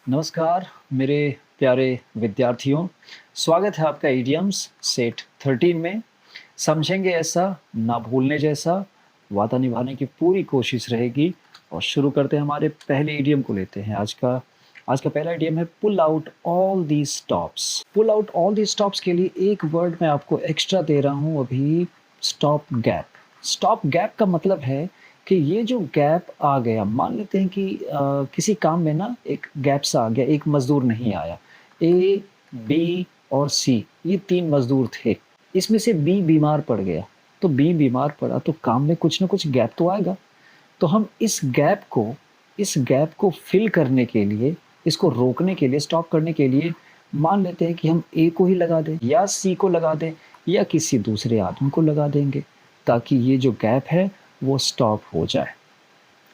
नमस्कार मेरे प्यारे विद्यार्थियों, स्वागत है आपका इडियम्स सेट 13 में। समझेंगे ऐसा, ना भूलने जैसा, वादा निभाने की पूरी कोशिश रहेगी। और शुरू करते हैं, हमारे पहले इडियम को लेते हैं। आज का पहला इडियम है pull out all the stops. Pull out all the stops के लिए एक वर्ड मैं आपको एक्स्ट्रा दे रहा हूँ अभी, स्टॉप गैप। स्टॉप गैप का मतलब है कि ये जो गैप आ गया, मान लेते हैं कि किसी काम में ना एक गैप सा आ गया, एक मजदूर नहीं आया। ए, बी और सी, ये 3 मजदूर थे। इसमें से बी बीमार पड़ गया, तो बी बीमार पड़ा तो काम में कुछ ना कुछ गैप तो आएगा। तो हम इस गैप को फिल करने के लिए, इसको रोकने के लिए, स्टॉप करने के लिए मान लेते हैं कि हम ए को ही लगा दें या सी को लगा दें या किसी दूसरे आदमी को लगा देंगे, ताकि ये जो गैप है वो स्टॉप हो जाए।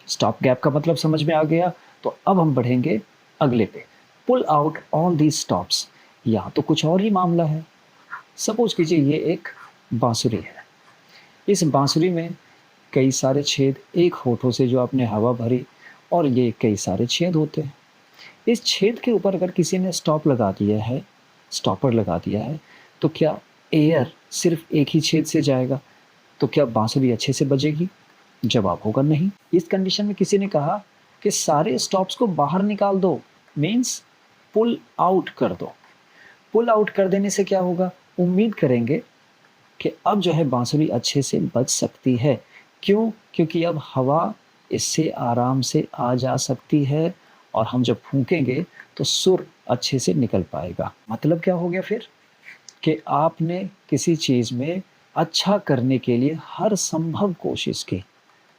स्टॉप गैप का मतलब समझ में आ गया। तो अब हम बढ़ेंगे अगले पे। Pull out all these stops, यहाँ तो कुछ और ही मामला है। सपोज कीजिए ये एक बांसुरी है। इस बांसुरी में कई सारे छेद, एक होठों से जो आपने हवा भरी, और ये कई सारे छेद होते हैं। इस छेद के ऊपर अगर किसी ने स्टॉप लगा दिया है, स्टॉपर लगा दिया है, तो क्या एयर सिर्फ एक ही छेद से जाएगा? तो क्या बांसुरी अच्छे से बजेगी? जवाब होगा नहीं। इस कंडीशन में किसी ने कहा कि सारे स्टॉप्स को बाहर निकाल दो, मीन्स पुल आउट कर दो। पुल आउट कर देने से क्या होगा? उम्मीद करेंगे कि अब जो है बांसुरी अच्छे से बज सकती है। क्यों? क्योंकि अब हवा इससे आराम से आ जा सकती है, और हम जब फूकेंगे तो सुर अच्छे से निकल पाएगा। मतलब क्या हो गया फिर? कि आपने किसी चीज़ में अच्छा करने के लिए हर संभव कोशिश की,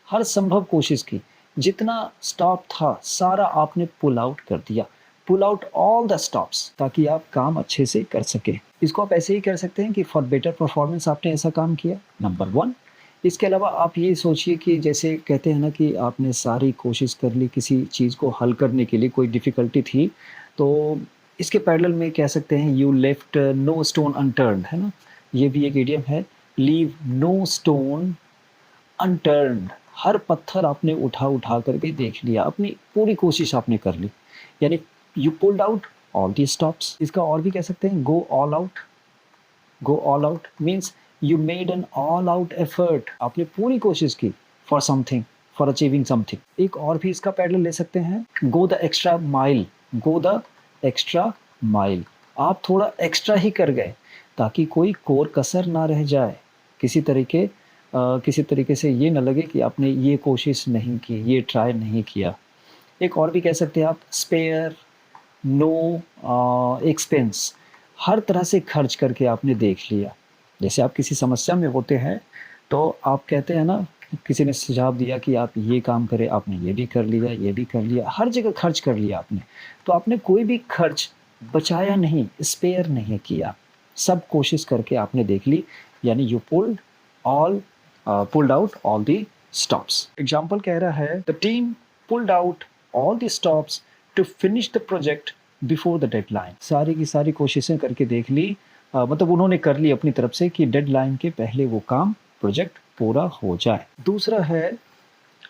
हर संभव कोशिश की। जितना स्टॉप था सारा आपने पुल आउट कर दिया। Pull out all the stops, ताकि आप काम अच्छे से कर सकें। इसको आप ऐसे ही कर सकते हैं कि फॉर बेटर परफॉर्मेंस आपने ऐसा काम किया, नंबर 1। इसके अलावा आप ये सोचिए कि जैसे कहते हैं ना कि आपने सारी कोशिश कर ली किसी चीज़ को हल करने के लिए, कोई डिफ़िकल्टी थी, तो इसके पैरेलल में कह सकते हैं you left no stone unturned, है ना? ये भी एक इडियम है, लीव नो स्टोन अनटर्न्ड। हर पत्थर आपने उठा उठा करके देख लिया, अपनी पूरी कोशिश आपने कर ली, यानी you pulled out all the stops. इसका और भी कह सकते हैं go all out. Go all out means you made an all out effort. आपने पूरी कोशिश की for something, for achieving something. एक और भी इसका पैरेलल ले सकते हैं, go the extra mile. Go the extra mile, आप थोड़ा एक्स्ट्रा ही कर गए, ताकि कोई कोर कसर ना रह जाए। किसी तरीके से ये ना लगे कि आपने ये कोशिश नहीं की, ये ट्राई नहीं किया। एक और भी कह सकते हैं आप, स्पेयर नो एक्सपेंस। हर तरह से खर्च करके आपने देख लिया। जैसे आप किसी समस्या में होते हैं तो आप कहते हैं ना, किसी ने सुझाव दिया कि आप ये काम करें, आपने ये भी कर लिया, ये भी कर लिया, हर जगह खर्च कर लिया आपने। तो आपने कोई भी खर्च बचाया नहीं, स्पेयर नहीं किया, सब कोशिश करके आपने देख ली, यानी you all pulled out all the stops. Example कह रहा है the team pulled out all the stops to finish the project before the deadline. सारी की सारी कोशिशें करके देख ली, मतलब उन्होंने कर ली अपनी तरफ से कि डेडलाइन के पहले वो काम, प्रोजेक्ट पूरा हो जाए। दूसरा है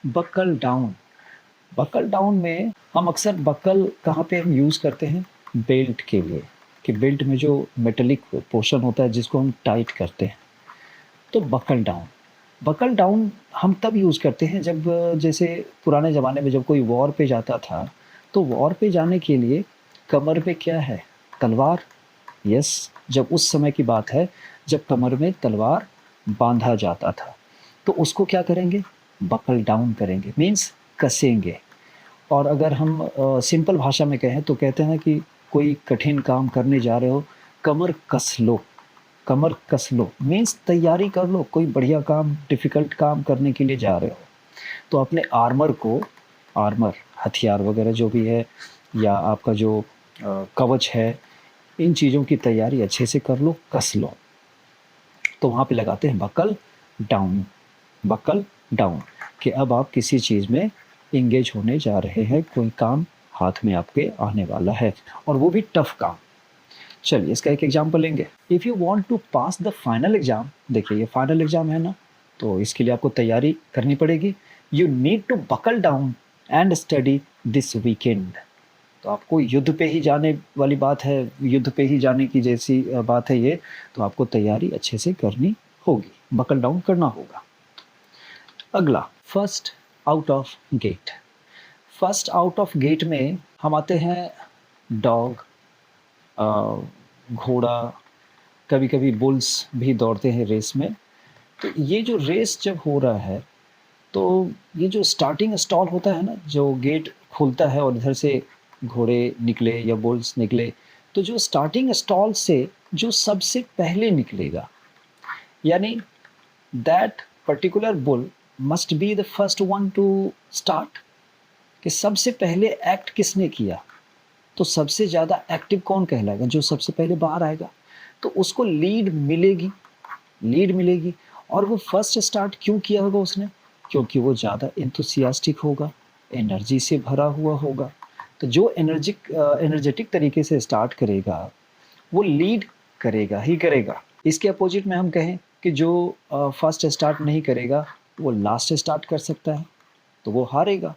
बकल डाउन। बकल डाउन में हम अक्सर बकल कहाँ पे हम यूज़ करते हैं? बेल्ट के लिए, कि बेल्ट में जो मेटेलिक पोर्शन होता है जिसको हम टाइट करते हैं, तो बकल डाउन। बकल डाउन हम तब यूज़ करते हैं जब, जैसे पुराने ज़माने में जब कोई वॉर पे जाता था, तो वॉर पे जाने के लिए कमर पे क्या है? तलवार। यस, जब उस समय की बात है जब कमर में तलवार बांधा जाता था, तो उसको क्या करेंगे? बकल डाउन करेंगे, मीन्स कसेंगे। और अगर हम सिंपल भाषा में कहें तो कहते हैं कि कोई कठिन काम करने जा रहे हो, कमर कस लो। कमर कस लो मीन्स तैयारी कर लो, कोई बढ़िया काम, डिफ़िकल्ट काम करने के लिए जा रहे हो, तो अपने आर्मर, हथियार वगैरह जो भी है, या आपका जो कवच है, इन चीज़ों की तैयारी अच्छे से कर लो, कस लो। तो वहाँ पे लगाते हैं बकल डाउन। बकल डाउन कि अब आप किसी चीज़ में इंगेज होने जा रहे हैं, कोई काम हाथ में आपके आने वाला है, और वो भी टफ काम। चलिए इसका एक एग्जाम्पल लेंगे। If you want to pass the final exam, देखिए ये फाइनल एग्जाम है ना, तो इसके लिए आपको तैयारी करनी पड़ेगी। You need to buckle down and study this weekend. तो आपको युद्ध पे ही जाने वाली बात है, युद्ध पे ही जाने की जैसी बात है ये, तो आपको तैयारी अच्छे से करनी होगी, बकल डाउन करना होगा। अगला, first out of gate. First out of gate में हम आते हैं डॉग, घोड़ा, कभी कभी बुल्स भी दौड़ते हैं रेस में। तो ये जो रेस जब हो रहा है, तो ये जो स्टार्टिंग स्टॉल होता है ना, जो गेट खुलता है और इधर से घोड़े निकले या बुल्स निकले, तो जो स्टार्टिंग स्टॉल से जो सबसे पहले निकलेगा, यानी that particular bull must be the first one two start, कि सबसे पहले एक्ट किसने किया, तो सबसे ज़्यादा एक्टिव कौन कहलाएगा, जो सबसे पहले बाहर आएगा, तो उसको लीड मिलेगी, लीड मिलेगी। और वो फर्स्ट स्टार्ट क्यों किया होगा उसने, क्योंकि वो ज़्यादा एंथुसियास्टिक होगा, एनर्जी से भरा हुआ होगा। तो जो एनर्जेटिक तरीके से स्टार्ट करेगा वो लीड करेगा ही करेगा। इसके अपोजिट में हम कहें कि जो फर्स्ट स्टार्ट नहीं करेगा वो लास्ट स्टार्ट कर सकता है, तो वो हारेगा।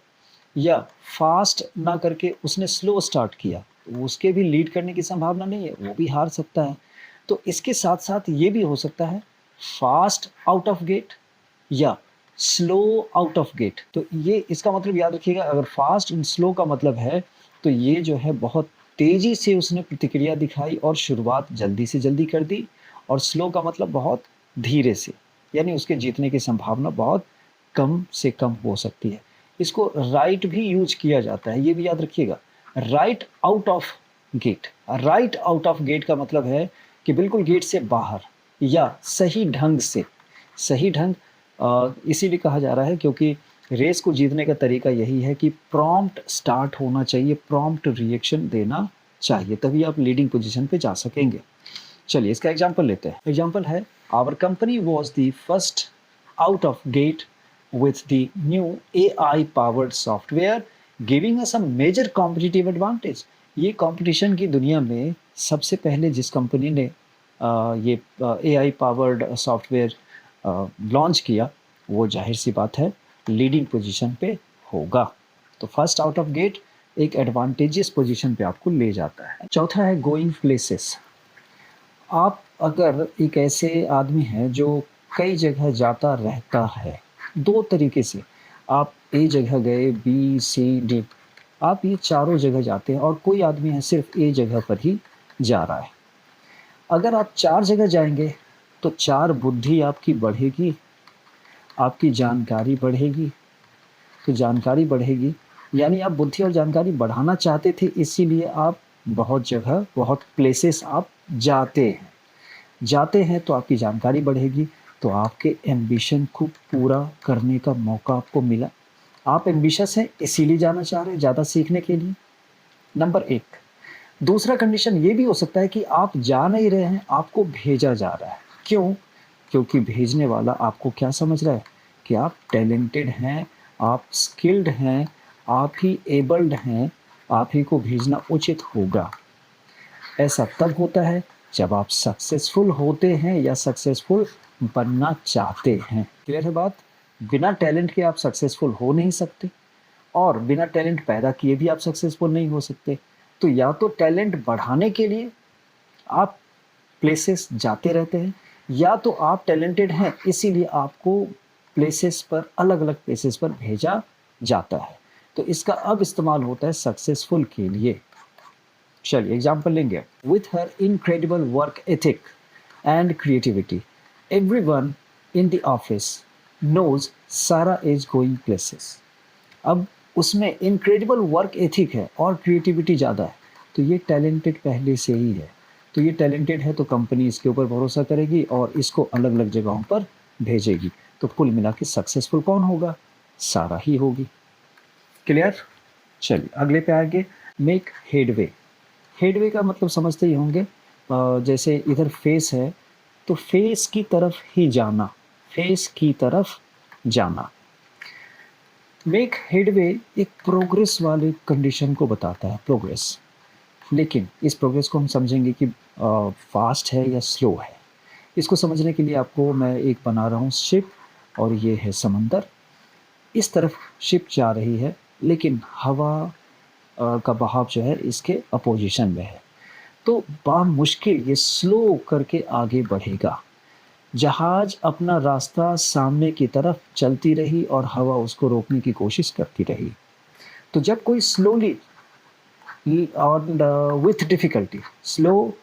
या फास्ट ना करके उसने स्लो स्टार्ट किया, तो उसके भी लीड करने की संभावना नहीं है, वो भी हार सकता है। तो इसके साथ साथ ये भी हो सकता है फास्ट आउट ऑफ गेट या स्लो आउट ऑफ गेट। तो ये इसका मतलब याद रखिएगा, अगर फास्ट एंड स्लो का मतलब है तो ये जो है बहुत तेज़ी से उसने प्रतिक्रिया दिखाई और शुरुआत जल्दी से जल्दी कर दी, और स्लो का मतलब बहुत धीरे से, यानी उसके जीतने की संभावना बहुत कम से कम हो सकती है। इसको राइट भी यूज किया जाता है, ये भी याद रखिएगा, right out of gate. Right out of gate का मतलब है कि बिल्कुल गेट से बाहर या सही ढंग से। सही ढंग इसीलिए कहा जा रहा है क्योंकि रेस को जीतने का तरीका यही है कि प्रॉम्प्ट स्टार्ट होना चाहिए, प्रॉम्प्ट रिएक्शन देना चाहिए, तभी आप लीडिंग पोजीशन पे जा सकेंगे। चलिए इसका एग्जांपल लेते हैं। एग्जांपल है, our company was the first out of gate with the new AI powered software giving us a major competitive advantage। ये कंपटीशन की दुनिया में सबसे पहले जिस कंपनी ने ये AI पावर्ड सॉफ्टवेयर लॉन्च किया, वो जाहिर सी बात है लीडिंग पोजीशन पे होगा। तो फर्स्ट आउट ऑफ गेट एक एडवांटेजियस पोजीशन पे आपको ले जाता है। चौथा है गोइंग प्लेसेस। आप अगर एक ऐसे आदमी हैं जो कई जगह जाता रहता है, दो तरीके से, आप ए जगह गए, बी सी डी, आप ये चारों जगह जाते हैं, और कोई आदमी है सिर्फ ए जगह पर ही जा रहा है। अगर आप चार जगह जाएंगे तो चार बुद्धि आपकी बढ़ेगी, आपकी जानकारी बढ़ेगी। तो जानकारी बढ़ेगी यानी आप बुद्धि और जानकारी बढ़ाना चाहते थे, इसीलिए आप बहुत जगह, बहुत प्लेसेस आप जाते हैं तो आपकी जानकारी बढ़ेगी, तो आपके एम्बिशन को पूरा करने का मौका आपको मिला। आप एम्बिशस हैं इसीलिए जाना चाह रहे हैं, ज़्यादा सीखने के लिए, नंबर एक। दूसरा कंडीशन ये भी हो सकता है कि आप जा नहीं रहे हैं, आपको भेजा जा रहा है। क्यों? क्योंकि भेजने वाला आपको क्या समझ रहा है कि आप टैलेंटेड हैं, आप स्किल्ड हैं, आप ही एबल्ड हैं, आप ही को भेजना उचित होगा। ऐसा तब होता है जब आप सक्सेसफुल होते हैं या सक्सेसफुल बनना चाहते हैं। क्लियर है बात? बिना टैलेंट के आप सक्सेसफुल हो नहीं सकते, और बिना टैलेंट पैदा किए भी आप सक्सेसफुल नहीं हो सकते। तो या तो टैलेंट बढ़ाने के लिए आप प्लेसेस जाते रहते हैं, या तो आप टैलेंटेड हैं इसीलिए आपको प्लेसेस पर, अलग अलग प्लेसेस पर भेजा जाता है। तो इसका अब इस्तेमाल होता है सक्सेसफुल के लिए। चलिए एग्जाम्पल लेंगे। With her incredible work ethic and creativity, everyone in the office knows Sarah is going places। अब उसमें इनक्रेडिबल वर्क एथिक है और क्रिएटिविटी ज़्यादा है, तो ये टैलेंटेड पहले से ही है। तो ये टैलेंटेड है तो कंपनी इसके ऊपर भरोसा करेगी और इसको अलग अलग जगहों पर भेजेगी। तो कुल मिला के सक्सेसफुल कौन होगा? सारा ही होगी। क्लियर? चलिए अगले पे आगे, मेक हेडवे। हेडवे का मतलब समझते ही होंगे, जैसे इधर फेस है तो फेस की तरफ ही जाना, फेस की तरफ जाना। मेक हेडवे एक प्रोग्रेस वाले कंडीशन को बताता है, प्रोग्रेस। लेकिन इस प्रोग्रेस को हम समझेंगे कि फास्ट है या स्लो है। इसको समझने के लिए आपको मैं एक बना रहा हूँ शिप, और ये है समंदर। इस तरफ शिप जा रही है लेकिन हवा का बहाव जो है इसके अपोजिशन में है। तो बामुश्किल ये स्लो करके आगे बढ़ेगा। जहाज अपना रास्ता सामने की तरफ चलती रही और हवा उसको रोकने की कोशिश करती रही। तो जब कोई स्लोली और with difficulty, slow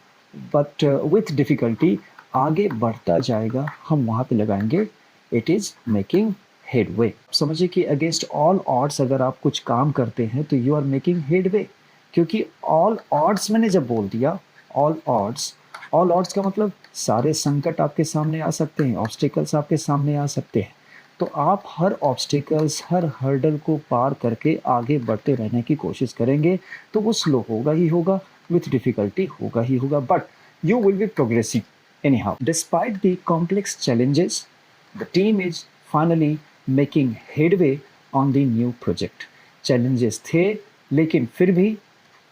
but with difficulty आगे बढ़ता जाएगा, हम वहाँ पे लगाएँगे इट इज़ मेकिंग हेडवे। समझिए कि अगेंस्ट ऑल ऑड्स अगर आप कुछ काम करते हैं तो यू आर मेकिंग हेडवे, क्योंकि ऑल ऑड्स मैंने जब बोल दिया, ऑल ऑड्स का मतलब सारे संकट आपके सामने आ सकते हैं, ऑब्स्टिकल्स आपके सामने आ सकते हैं। तो आप हर ऑब्स्टिकल्स, हर हर्डल को पार करके आगे बढ़ते रहने की कोशिश करेंगे, तो वो स्लो होगा ही होगा, विथ डिफ़िकल्टी होगा ही होगा, but you will be progressing anyhow. Despite the complex challenges, the team is finally making headway on the new project. Challenges थे, लेकिन फिर भी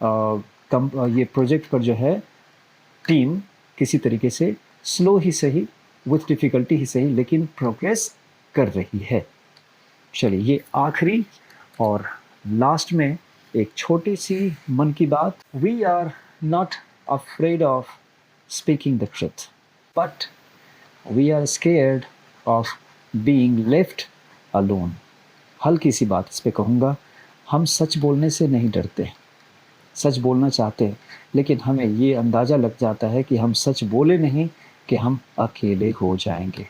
ये प्रोजेक्ट पर जो है टीम किसी तरीके से स्लो ही सही, विथ डिफ़िकल्टी ही सही, लेकिन प्रोग्रेस कर रही है। चलिए ये आखिरी और लास्ट में एक छोटी सी मन की बात। We are not afraid of speaking the truth, but we are scared of being left alone. हल्की सी बात इस पे कहूँगा, हम सच बोलने से नहीं डरते, सच बोलना चाहते हैं, लेकिन हमें ये अंदाज़ा लग जाता है कि हम सच बोले नहीं कि हम अकेले हो जाएंगे,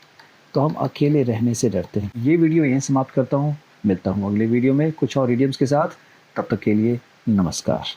तो हम अकेले रहने से डरते हैं। ये वीडियो यहीं समाप्त करता हूँ, मिलता हूँ अगले वीडियो में कुछ और इडियम्स के साथ। तब तक के लिए नमस्कार।